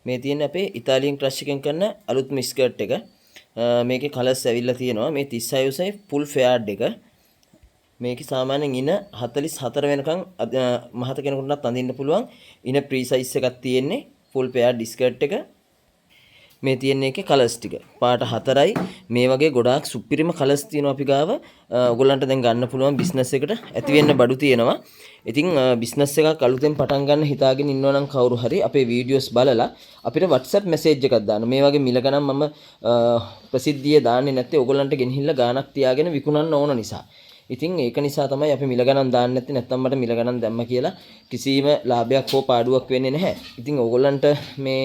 මේ තියෙන අපේ ඉතාලියන් ක්‍රෂ් එකෙන් කරන අලුත්ම ස්කර්ට් එක. මේකේ කලර්ස් ඇවිල්ලා තියෙනවා. මේ 36 උසයි ෆුල් ෆෙයාර්ඩ් එක. මේකේ සාමාන්‍යයෙන් ඉන 44 වෙනකන් මහත කෙනෙකුටත් අඳින්න පුළුවන්. ඉන ප්‍රී සයිස් එකක් තියෙන්නේ. ෆුල් ෆෙයාර්ඩ් ස්කර්ට් එක. මේ තියෙන එකේ කලර්ස් ටික පාට 4යි. මේ වගේ ගොඩාක් සුපිරිම කලර්ස් තියෙනවා අපි ගාව. ඔයගොල්ලන්ට දැන් ගන්න පුළුවන් බිස්නස් එකට ඇති වෙන්න බඩු තියෙනවා. ඉතින් බිස්නස් එකක් අලුතෙන් පටන් ගන්න හිතාගෙන ඉන්නවා නම් කවුරු හරි අපේ වීඩියෝස් බලලා අපිට WhatsApp මැසේජ් එකක් දාන්න. මේ වගේ මිල ගණන් මම ප්‍රසිද්ධියේ දාන්නේ නැත්තේ ඔයගොල්ලන්ට ගෙනහිල්ලා ගාණක් තියාගෙන විකුණන්න ඕන නිසා. ඉතින් ඒක නිසා තමයි අපි මිල ගණන් දාන්නේ නැත්තේ. නැත්තම් මට මිල ගණන් දැම්ම කියලා කිසිම ලාභයක් හෝ පාඩුවක් වෙන්නේ නැහැ. ඉතින් ඔයගොල්ලන්ට මේ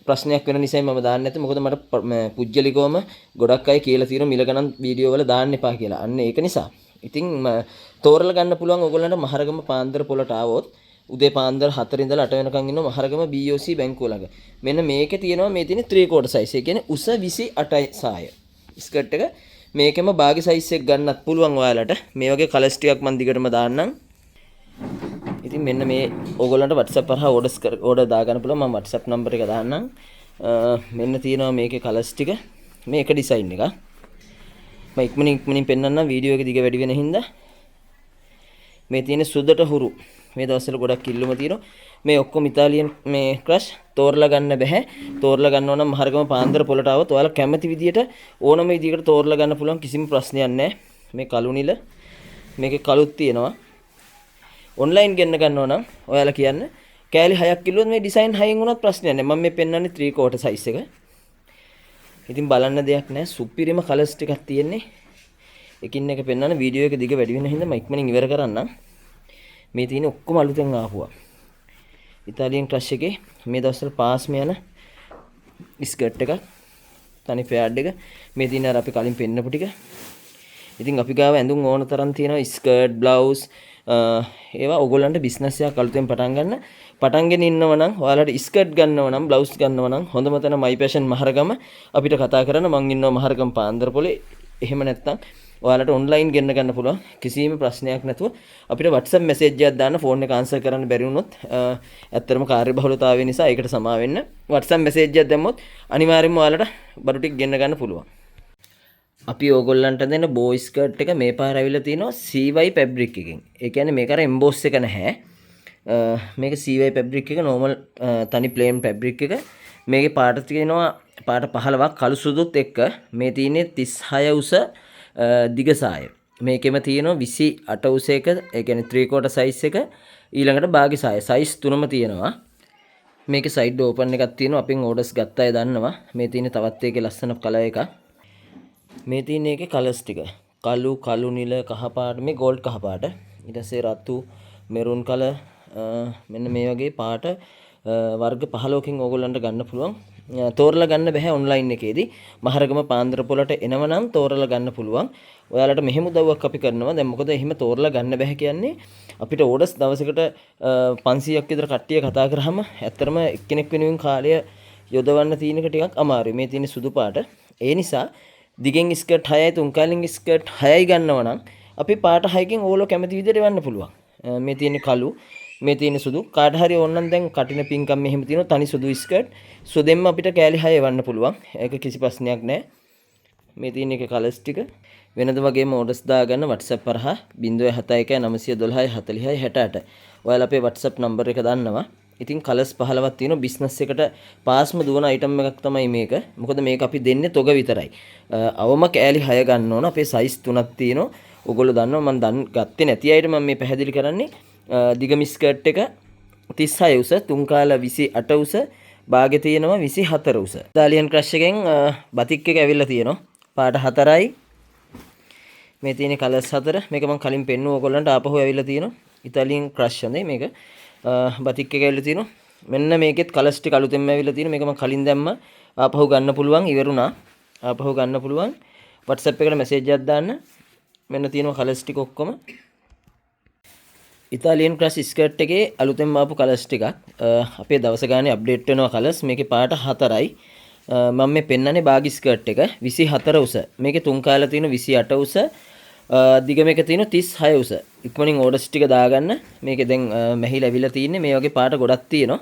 ප්‍රශ්නයක් වෙන නිසා මම දාන්නේ නැත්තේ. මොකද මට පුජ්‍යලිකවම ගොඩක් අය කියලා තියෙනවා මිල ගණන් වීඩියෝ වල දාන්න එපා කියලා. අන්න ඒක නිසා. ඉතින් තෝරලා ගන්න පුළුවන් ඔයගොල්ලන්ට මහරගම පාන්දර පොළට ආවොත් උදේ පාන්දර 4 ඉඳලා 8 වෙනකන් ඉන්නවා මහරගම BOC බැංකුව ළඟ. මෙන්න මේකේ තියෙනවා මේ තියෙන 3/4 size. ඒ කියන්නේ උස 28යි සාය. ස්කර්ට් එක මේකෙම බාගේ size එක ගන්නත් පුළුවන් ඔයාලට. මේ වගේ කලර්ස් ටිකක් මම දිගටම දාන්නම්. ඉතින් මෙන්න මේ ඕගොල්ලන්ට WhatsApp කරා ඕඩර් දාගන්න පුළුවන්. මම WhatsApp නම්බර එක දාන්නම්. මෙන්න තියෙනවා මේකේ කලර්ස් ටික. මේක ඩිසයින් එක. මම ඉක්මනින් පෙන්නන්නම් වීඩියෝ එක දිග වැඩි වෙන හින්දා. මේ තියෙන සුදට හුරු. මේ දවස්වල ගොඩක් කිල්ලුම තියෙනවා. මේ ඔක්කොම ඉතාලියන් මේ ක්‍රෂ් තෝරලා ගන්න බෑ. තෝරලා ගන්න ඕන නම් මහරගම පාන්දර පොළට આવොත් ඔයාලා කැමති විදියට ඕනම විදියකට තෝරලා ගන්න පුළුවන්. කිසිම ප්‍රශ්නයක් නැහැ. මේ කළු නිල මේකේ කළුත් තියෙනවා. ඔන්ලයින් ගෙන්න ගන්නව නම් ඔයාලා කියන්න කෑලි 6ක් කිල්ලුවොත් මේ ඩිසයින් 6න් වුණත් ප්‍රශ්නයක් නැහැ. මම මේ පෙන්නන්නේ 3/4 size එක. ඉතින් බලන්න දෙයක් නැහැ. සුපිරිම කලර්ස් ටිකක් තියෙන්නේ. එකින් එක පෙන්නන වීඩියෝ එක දිග වැඩි වෙන හින්දා මම ඉක්මනින් ඉවර කරන්නම්. මේ තියෙන ඔක්කොම අලුතෙන් ආපුවා. ඉතාලියන් ක්‍රෂ් එකේ මේ දවස්වල පාස්ම යන ස්කර්ට් එකක්. තනි ෆෙයාර්ඩ් එක. මේ තියෙන අර අපි කලින් පෙන්නපු ටික. ඉතින් අපි ගාව ඇඳුම් ඕන තරම් තියෙනවා. ස්කර්ට්, බ්ලවුස් ඒවා ඔයගොල්ලන්ට බිස්නස් එකක් අලුතෙන් පටන්ගෙන ඉන්නව නම් ඔයාලට ස්කර්ට් ගන්නව නම් බ්ලවුස් ගන්නව නම් හොඳම තැන මයි පැෂන් මහරගම අපිට කතා කරන්න. මං ඉන්නවා මහරගම පාන්දර පොලේ. එහෙම නැත්නම් ඔයාලට ඔන්ලයින් ගෙන්න ගන්න පුළුවන්. කිසිම ප්‍රශ්නයක් නැතුව අපිට WhatsApp මැසේජ් එකක් දාන්න. ෆෝන් එක ආන්සර් කරන්න බැරි වුණොත් ඇත්තටම කාර්යබහුලතාවය නිසා ඒකට සමා වෙන්න. WhatsApp මැසේජ් එකක් දැම්මොත් අනිවාර්යයෙන්ම ඔයාලට බඩු ටික ගෙන්න ගන්න පුළුවන්. අපි ඕගොල්ලන්ට දෙන බෝ ස්කර්ට් එක මේ පාර ඇවිල්ලා තිනවා CY fabric එකෙන්. ඒ කියන්නේ මේක අර emboss එක නැහැ. මේක CY fabric එක normal තනි plain fabric එක. මේකේ පාට තියෙනවා පාට 15ක් කළු සුදුත් එක්ක. මේ තියෙන්නේ 36 උස දිග සාය. මේකෙම තියෙනවා 28 උස එක. ඒ කියන්නේ 3/4 size එක. ඊළඟට බාගේ සාය. size තුනම තියෙනවා. මේකේ side open එකක් තියෙනවා. අපෙන් orders ගත්ත අය දන්නවා. මේ තියෙන්නේ තවත් එකේ ලස්සන කලර් එකක්. මේ තියෙන එකේ කලර්ස් ටික කළු නිල කහ පාට මේ ගෝල්ඩ් කහ පාට ඊට පස්සේ රතු මෙරුන් කලර් මෙන්න මේ වගේ පාට වර්ග 15කින් ඕගොල්ලන්ට ගන්න පුළුවන්. තෝරලා ගන්න බෑ ඔන්ලයින් එකේදී. මහරගම පාන්දර පොළට එනවනම් තෝරලා ගන්න පුළුවන්. ඔයාලට මෙහෙම උදව්වක් අපි කරනවා. දැන් මොකද එහෙම තෝරලා ගන්න බෑ කියන්නේ අපිට ඕඩර්ස් දවසකට 500ක් විතර කට්ටිය කතා කරාම ඇත්තටම එක්කෙනෙක් වෙනුවෙන් කාලය යොදවන්න තියෙන එක ටිකක් අමාරුයි. මේ තියෙන සුදු පාට. ඒ නිසා දිගෙන් ස්කර්ට් 6යි තුන්කාලින් ස්කර්ට් 6යි ගන්නව නම් අපි පාට 6කින් ඕලෝ කැමති විදිහට එවන්න පුළුවන්. මේ තියෙන කළු, මේ තියෙන සුදු. කාට හරි ඕනනම් දැන් කටින පින්කම් මෙහෙම තියෙනවා තනි සුදු ස්කර්ට්. සුදෙන්ම අපිට කෑලි 6 එවන්න පුළුවන්. ඒක කිසි ප්‍රශ්නයක් නැහැ. මේ තියෙන එකේ කලර්ස් ටික වෙනද වගේම ඕඩර්ස් දාගන්න WhatsApp කරහා 071 912 40 68. ඔයාලා අපේ WhatsApp නම්බර එක දන්නවා. ඉතින් කලර්ස් 15ක් තියෙනවා. බිස්නස් එකට පාස්ම දුවන අයිටම් එකක් තමයි මේක. මොකද මේක අපි දෙන්නේ තොග විතරයි. අවම කෑලි 6 ගන්න ඕන. අපේ සයිස් 3ක් තියෙනවා. ඔයගොල්ලෝ දන්නවා මම ගත්තේ නැති අයට මම මේ පැහැදිලි කරන්නේ. දිගම ස්කර්ට් එක 36 උස, තුන් කාල 28 උස, බාගේ තියෙනවා 24 උස. ඉතාලියන් ක්‍රෂ් එකෙන් බතික් එක ඇවිල්ලා තියෙනවා. පාට 4යි. මේ තියෙන කලර්ස් 4. මේක මම කලින් පෙන්නුවා ඔයගොල්ලන්ට ආපහු ඇවිල්ලා තියෙනවා. ඉතාලියන් ක්‍රෂ් හඳේ මේක. බතික් එක ඇවිල්ලා තියෙනවා. මෙන්න මේකෙත් කලර්ස් ටික අලුතෙන්ම ඇවිල්ලා තියෙනවා. මේක මම කලින් දැම්ම. ආපහු ගන්න පුළුවන්. ඉවරුණා. ආපහු ගන්න පුළුවන්. WhatsApp එකට මැසේජ් එකක් දාන්න. මෙන්න තියෙනවා කලර්ස් ටික ඔක්කොම. ඉතාලියන් ක්‍රෂ් ස්කර්ට් එකේ අලුතෙන්ම ආපු කලර්ස් ටිකක්. අපේ දවස ගානේ අප්ඩේට් වෙනවා කලර්ස්. මේකේ පාට 4යි. මම මේ පෙන්නන්නේ බාගි ස්කර්ට් එක 24 උස. මේකේ තුන් කාලා තියෙන 28 උස. දිග මේක තියෙන 36 උස. ඉක්මනින් ඕඩර්ස් ටික දාගන්න. මේකේ දැන් මෙහිලා ඇවිල්ලා තියෙන්නේ මේ වගේ පාට ගොඩක් තියෙනවා.